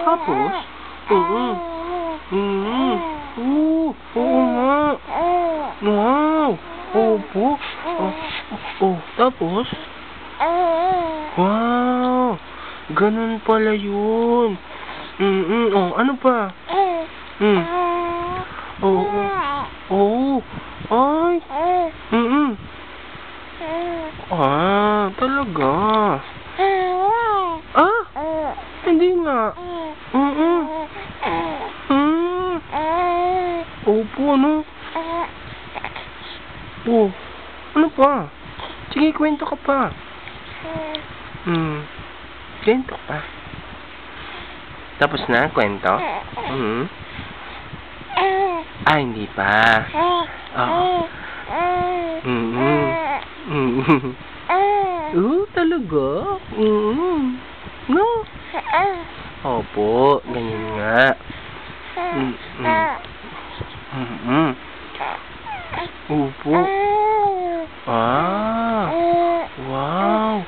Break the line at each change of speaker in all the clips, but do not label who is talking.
Tapos? Oo nga. Wow. Opo. Tapos? Wow. Ganun pala yun. Ano pa? Ay. Talaga. Hindi nga. Opo, ano? Ano pa? Sige, kwento ka pa. Kwento pa. Tapos na, kwento? Hindi pa. Talaga? No? Opo, ganyan nga. Opo. Wow.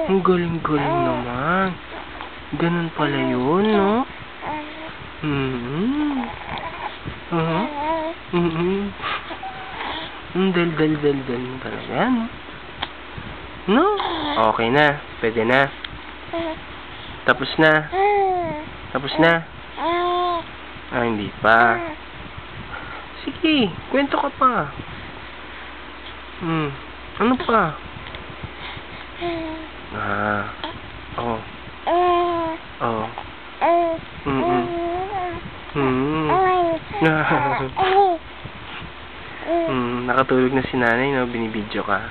Ang galing-galing naman. Ganun pala yun, no? Dal talaga, no? No? Okay na. Pwede na. Tapos na. Hindi pa. Sige, kwento ka pa. Ano pa? Nakatulog na si nanay, no? Binibidyo ka.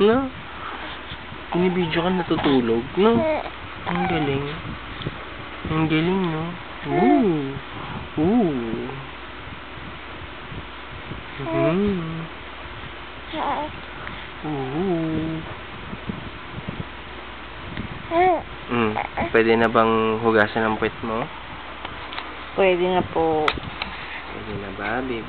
No? Binibidyo ka, natutulog, no? Ang galing. Ang galing, no? Pwede na bang hugasan ang puwet mo?
Pwede na po.
Pwede na ba, baby?